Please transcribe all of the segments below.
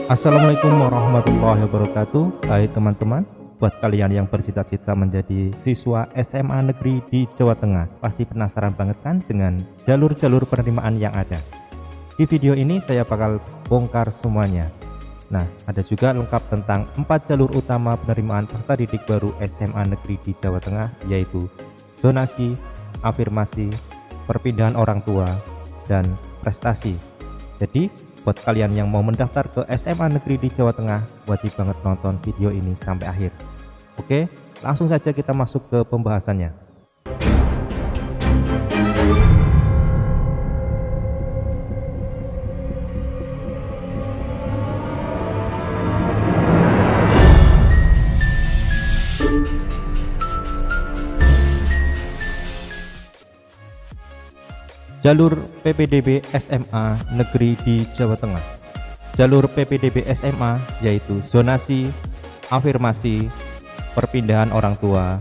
Assalamualaikum warahmatullahi wabarakatuh. Hai teman-teman, buat kalian yang bercita-cita menjadi siswa SMA negeri di Jawa Tengah, pasti penasaran banget kan dengan jalur-jalur penerimaan yang ada. Di video ini saya bakal bongkar semuanya. Nah, ada juga lengkap tentang 4 jalur utama penerimaan peserta didik baru SMA negeri di Jawa Tengah, yaitu zonasi, afirmasi, perpindahan orang tua, dan prestasi. Jadi buat kalian yang mau mendaftar ke SMA negeri di Jawa Tengah, wajib banget nonton video ini sampai akhir. Oke, langsung saja kita masuk ke pembahasannya. Jalur PPDB SMA negeri di Jawa Tengah. Jalur PPDB SMA yaitu zonasi, afirmasi, perpindahan orang tua,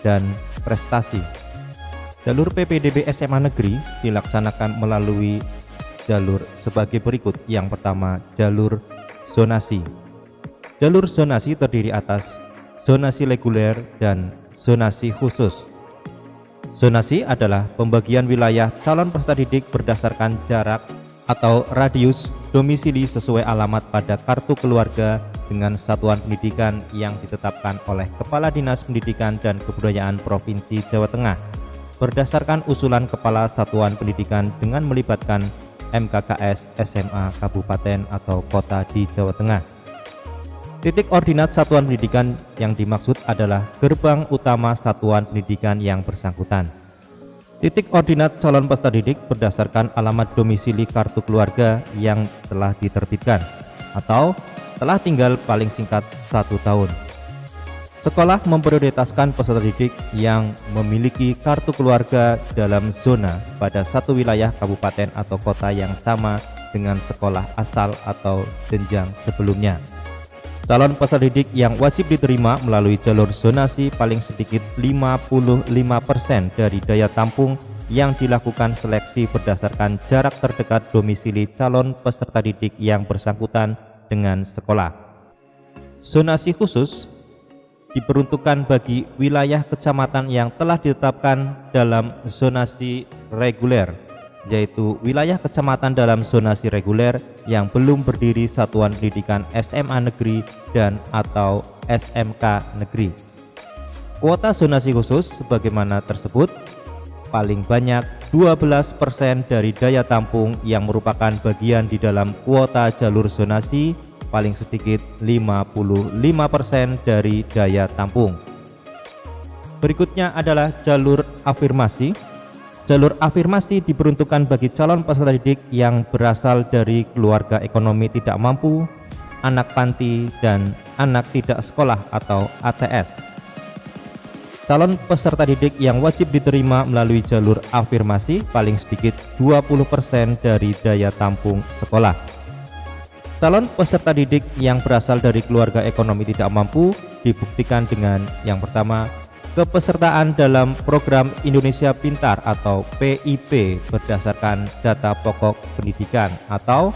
dan prestasi. Jalur PPDB SMA negeri dilaksanakan melalui jalur sebagai berikut. Yang pertama, jalur zonasi. Jalur zonasi terdiri atas zonasi reguler dan zonasi khusus. Zonasi adalah pembagian wilayah calon peserta didik berdasarkan jarak atau radius domisili sesuai alamat pada kartu keluarga dengan satuan pendidikan yang ditetapkan oleh Kepala Dinas Pendidikan dan Kebudayaan Provinsi Jawa Tengah berdasarkan usulan Kepala Satuan Pendidikan dengan melibatkan MKKS SMA Kabupaten atau Kota di Jawa Tengah. Titik ordinat satuan pendidikan yang dimaksud adalah gerbang utama satuan pendidikan yang bersangkutan. Titik ordinat calon peserta didik berdasarkan alamat domisili kartu keluarga yang telah diterbitkan atau telah tinggal paling singkat 1 tahun. Sekolah memprioritaskan peserta didik yang memiliki kartu keluarga dalam zona pada satu wilayah kabupaten atau kota yang sama dengan sekolah asal atau jenjang sebelumnya. Calon peserta didik yang wajib diterima melalui jalur zonasi paling sedikit 55% dari daya tampung yang dilakukan seleksi berdasarkan jarak terdekat domisili calon peserta didik yang bersangkutan dengan sekolah. Zonasi khusus diperuntukkan bagi wilayah kecamatan yang telah ditetapkan dalam zonasi reguler, yaitu wilayah kecamatan dalam zonasi reguler yang belum berdiri satuan pendidikan SMA negeri dan atau SMK negeri. Kuota zonasi khusus sebagaimana tersebut paling banyak 12% dari daya tampung yang merupakan bagian di dalam kuota jalur zonasi, paling sedikit 55% dari daya tampung. Berikutnya adalah jalur afirmasi. Jalur afirmasi diperuntukkan bagi calon peserta didik yang berasal dari keluarga ekonomi tidak mampu, anak panti, dan anak tidak sekolah atau ATS. Calon peserta didik yang wajib diterima melalui jalur afirmasi paling sedikit 20% dari daya tampung sekolah. Calon peserta didik yang berasal dari keluarga ekonomi tidak mampu dibuktikan dengan yang pertama, kepesertaan dalam program Indonesia Pintar atau PIP berdasarkan data pokok pendidikan atau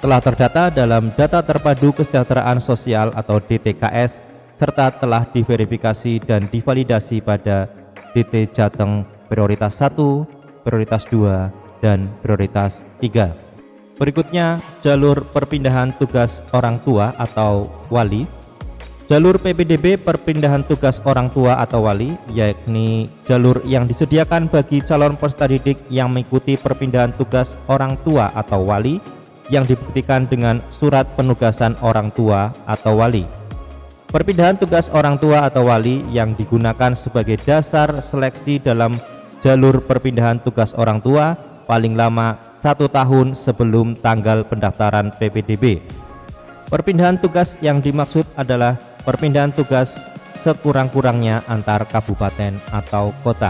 telah terdata dalam data terpadu kesejahteraan sosial atau DTKS serta telah diverifikasi dan divalidasi pada DT Jateng prioritas 1, prioritas 2, dan prioritas 3. Berikutnya jalur perpindahan tugas orang tua atau wali. Jalur PPDB perpindahan tugas orang tua atau wali, yakni jalur yang disediakan bagi calon peserta didik yang mengikuti perpindahan tugas orang tua atau wali yang dibuktikan dengan surat penugasan orang tua atau wali. Perpindahan tugas orang tua atau wali yang digunakan sebagai dasar seleksi dalam jalur perpindahan tugas orang tua paling lama 1 tahun sebelum tanggal pendaftaran PPDB. Perpindahan tugas yang dimaksud adalah perpindahan tugas sekurang-kurangnya antar kabupaten atau kota.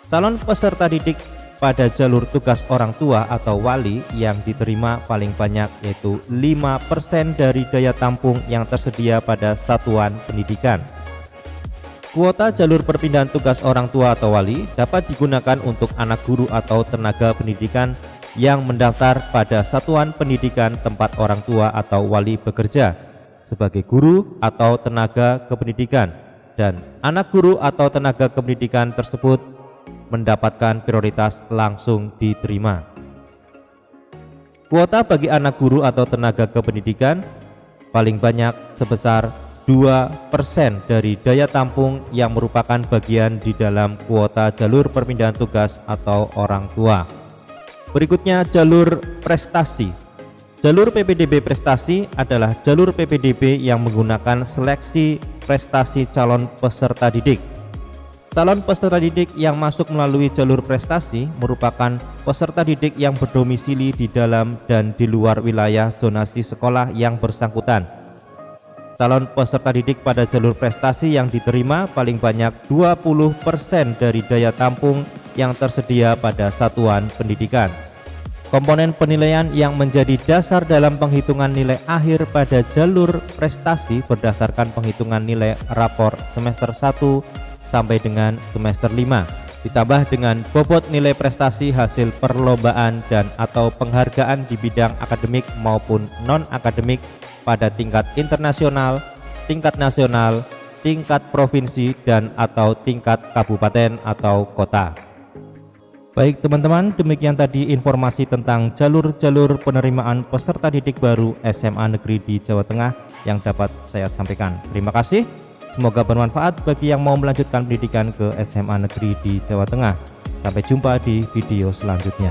Calon peserta didik pada jalur tugas orang tua atau wali yang diterima paling banyak yaitu 5% dari daya tampung yang tersedia pada satuan pendidikan. Kuota jalur perpindahan tugas orang tua atau wali dapat digunakan untuk anak guru atau tenaga pendidikan yang mendaftar pada satuan pendidikan tempat orang tua atau wali bekerja sebagai guru atau tenaga kependidikan, dan anak guru atau tenaga kependidikan tersebut mendapatkan prioritas langsung diterima. Kuota bagi anak guru atau tenaga kependidikan paling banyak sebesar 2% dari daya tampung yang merupakan bagian di dalam kuota jalur perpindahan tugas atau orang tua. Berikutnya jalur prestasi. Jalur PPDB prestasi adalah jalur PPDB yang menggunakan seleksi prestasi calon peserta didik. Calon peserta didik yang masuk melalui jalur prestasi merupakan peserta didik yang berdomisili di dalam dan di luar wilayah zonasi sekolah yang bersangkutan. Calon peserta didik pada jalur prestasi yang diterima paling banyak 20% dari daya tampung yang tersedia pada satuan pendidikan. Komponen penilaian yang menjadi dasar dalam penghitungan nilai akhir pada jalur prestasi berdasarkan penghitungan nilai rapor semester 1 sampai dengan semester 5, ditambah dengan bobot nilai prestasi hasil perlombaan dan atau penghargaan di bidang akademik maupun non-akademik pada tingkat internasional, tingkat nasional, tingkat provinsi, dan atau tingkat kabupaten atau kota. Baik teman-teman, demikian tadi informasi tentang jalur-jalur penerimaan peserta didik baru SMA Negeri di Jawa Tengah yang dapat saya sampaikan. Terima kasih, semoga bermanfaat bagi yang mau melanjutkan pendidikan ke SMA Negeri di Jawa Tengah. Sampai jumpa di video selanjutnya.